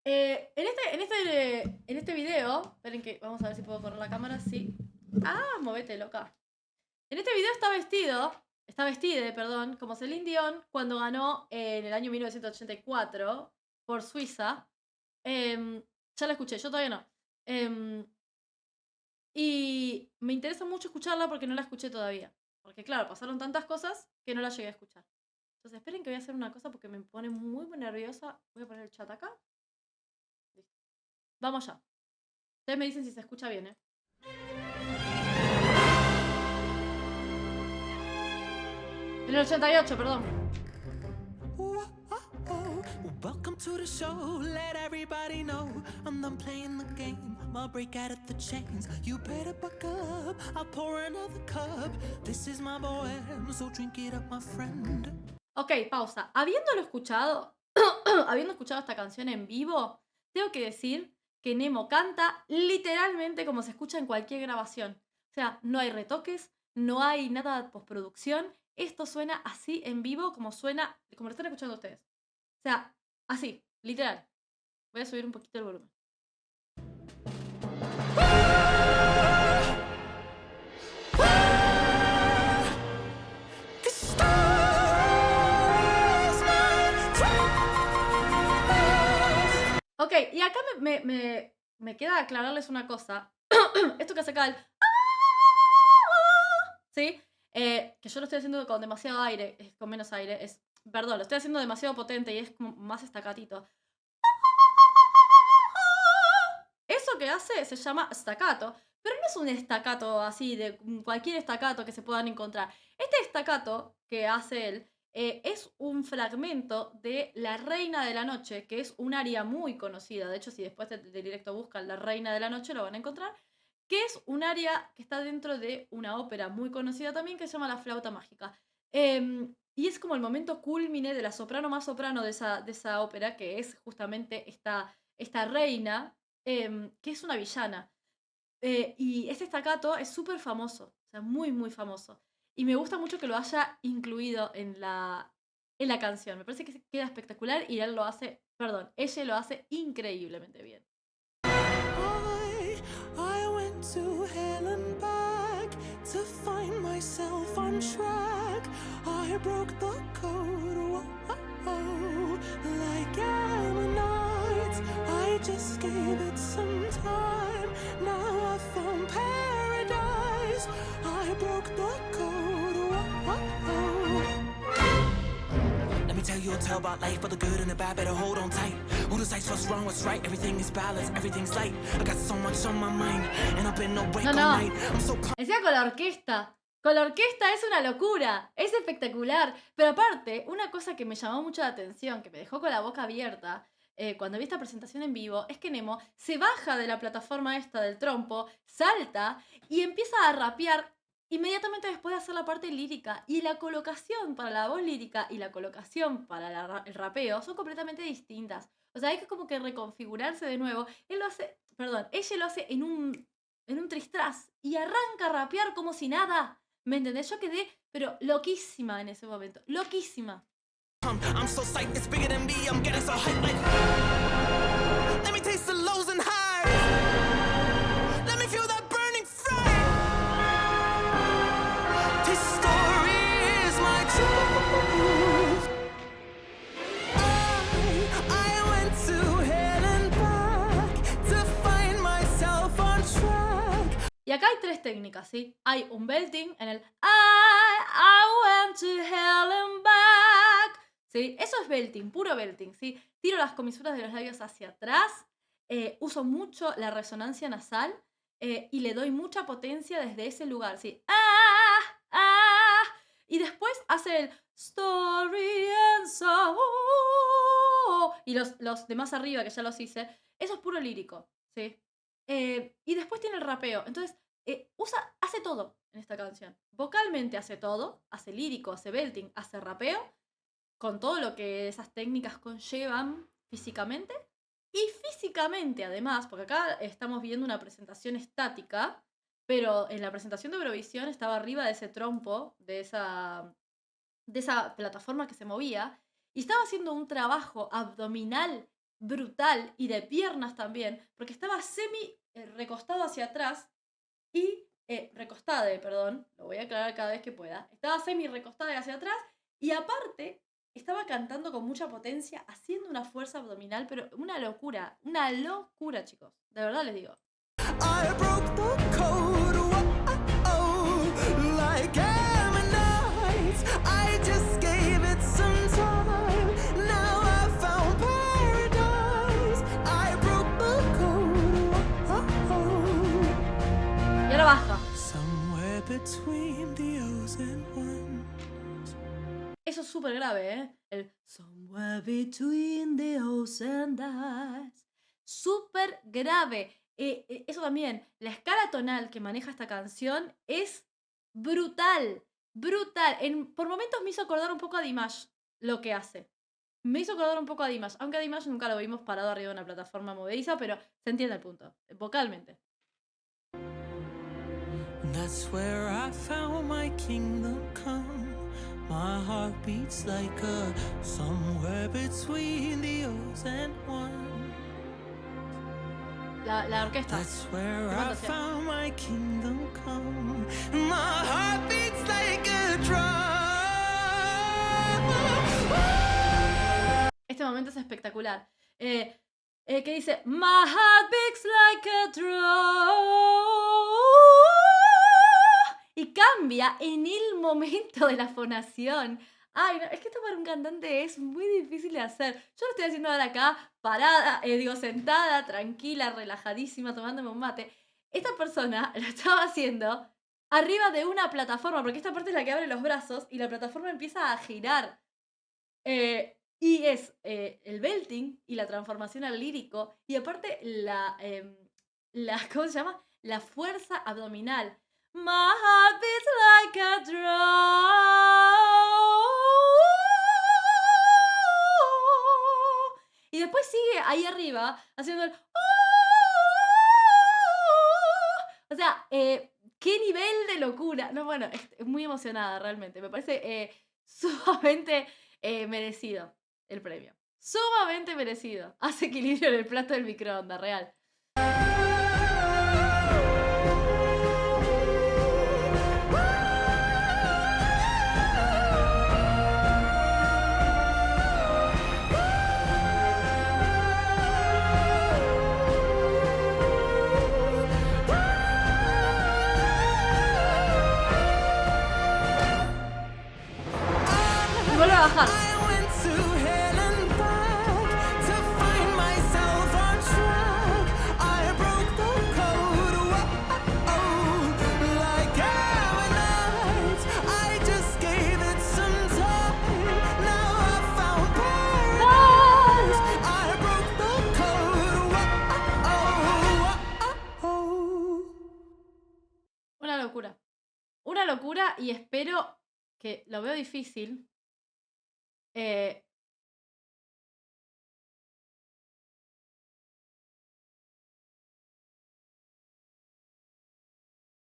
En este video, esperen que vamos a ver si puedo correr la cámara, sí. Ah, movete, loca. En este video está vestida, perdón, como Celine Dion cuando ganó en el año 1984 por Suiza. Ya la escuché, yo todavía no. Em, y me interesa mucho escucharla porque no la escuché todavía. Porque claro, pasaron tantas cosas que no la llegué a escuchar. Entonces esperen que voy a hacer una cosa porque me pone muy nerviosa. Voy a poner el chat acá. Listo. Vamos ya. Ustedes me dicen si se escucha bien, ¿eh? En el 88, perdón. Welcome to the show, let everybody know I'm done playing the game, I'll break out of the chains. You better buckle up, I'll pour another cup. This is my bohem, so drink it up, my friend. Ok, pausa. Habiéndolo escuchado, habiendo escuchado esta canción en vivo, tengo que decir que Nemo canta literalmente como se escucha en cualquier grabación. O sea, no hay retoques, no hay nada de postproducción. Esto suena así en vivo como suena, como lo están escuchando ustedes. O sea, así, literal. Voy a subir un poquito el volumen. Ok, y acá me queda aclararles una cosa. Esto que hace acá el... ¿Sí? Que yo lo estoy haciendo con demasiado aire, con menos aire. Perdón, lo estoy haciendo demasiado potente y es como más estacatito. Eso que hace se llama staccato, pero no es un staccato así de cualquier staccato que se puedan encontrar. Este staccato que hace él es un fragmento de La Reina de la Noche, que es un área muy conocida. De hecho, si después del directo buscan La Reina de la Noche, lo van a encontrar. Que es un área que está dentro de una ópera muy conocida también que se llama La Flauta Mágica. Y es como el momento culmine de la soprano más soprano de esa ópera, que es justamente esta reina que es una villana. Y este staccato es súper famoso, o sea, muy famoso. Y me gusta mucho que lo haya incluido en la canción. Me parece que queda espectacular y él lo hace, perdón, ella lo hace increíblemente bien. I went to hell and back to find myself on track. I broke the code, whoa, like Ammonite. I just gave it some time. Now I found paradise. I broke the code, whoa. Let me tell you a tale about life, but the good and the bad, better hold on tight. Who decides what's wrong, what's right? Everything is balanced, everything's light. I got so much on my mind, and I've been awake No, all no. night. I'm so Encima con la orquesta. Con la orquesta es una locura. Es espectacular. Pero aparte, una cosa que me llamó mucho la atención, que me dejó con la boca abierta, cuando vi esta presentación en vivo, es que Nemo se baja de la plataforma esta del trompo, salta y empieza a rapear inmediatamente después de hacer la parte lírica. Y la colocación para la voz lírica y la colocación para el rapeo son completamente distintas. O sea, hay que como que reconfigurarse de nuevo. Él lo hace, perdón, ella lo hace en un tristras y arranca a rapear como si nada. ¿Me entendés? Yo quedé, pero loquísima en ese momento. Loquísima. I'm so psyched, it's bigger than me. I'm getting so hyped, like. Let me taste the lows and highs. Let me feel that burning fire. This story is my truth. I went to hell and back to find myself on track. Y acá hay tres técnicas, ¿sí? Hay un belting en el I went to hell and back. ¿Sí? Eso es belting, puro belting, ¿sí? Tiro las comisuras de los labios hacia atrás, uso mucho la resonancia nasal y le doy mucha potencia desde ese lugar, ¿sí? Y después hace el story and so. Y los de más arriba, que ya los hice, eso es puro lírico, ¿sí? Y después tiene el rapeo. Entonces, hace todo en esta canción. Vocalmente hace todo. Hace lírico, hace belting, hace rapeo. Con todo lo que esas técnicas conllevan físicamente. Y físicamente, además, porque acá estamos viendo una presentación estática, pero en la presentación de Eurovisión estaba arriba de ese trompo, de esa plataforma que se movía, y estaba haciendo un trabajo abdominal brutal y de piernas también, porque estaba semi recostado hacia atrás y recostada, perdón, lo voy a aclarar cada vez que pueda. Estaba semi recostada hacia atrás y aparte estaba cantando con mucha potencia, haciendo una fuerza abdominal, pero una locura, chicos. De verdad les digo. I broke the code, whoa, like Ammonites. I just gave it some time. Now I found paradise. I broke the code, whoa. Y ahora baja. Somewhere between the O's and ones. Eso es súper grave, ¿eh? El somewhere between the O's and I's. Súper grave. Eso también, la escala tonal que maneja esta canción es brutal. Brutal. Por momentos me hizo acordar un poco a Dimash lo que hace. Me hizo acordar un poco a Dimash. Aunque a Dimash nunca lo vimos parado arriba de una plataforma movediza, pero se entiende el punto. Vocalmente. That's where I found my kingdom come. My heart beats like a somewhere between the O's and ones. La orquesta. That's where I Levantación. found my kingdom come. My heart beats like a drum. Este momento es espectacular. Que dice, my heart beats like a drum. Y cambia en el momento de la fonación. Ay, no, es que esto para un cantante es muy difícil de hacer. Yo lo estoy haciendo ahora acá, parada, sentada, tranquila, relajadísima, tomándome un mate. Esta persona lo estaba haciendo arriba de una plataforma, porque esta parte es la que abre los brazos y la plataforma empieza a girar. Y es el belting y la transformación al lírico. Y aparte ¿cómo se llama? La fuerza abdominal. My heart beats like a drum. Y después sigue ahí arriba haciendo el... O sea, qué nivel de locura. No, bueno, es muy emocionada realmente. Me parece sumamente merecido el premio. Sumamente merecido. Hace equilibrio en el plato del microondas, real. Y vuelve a bajar. I went to hell and back to find myself on track. I broke the code, whoa, like Ammonites. I just gave it some time. Now I found paradise. I broke the code, whoa. Una locura. Una locura y espero que lo veo difícil.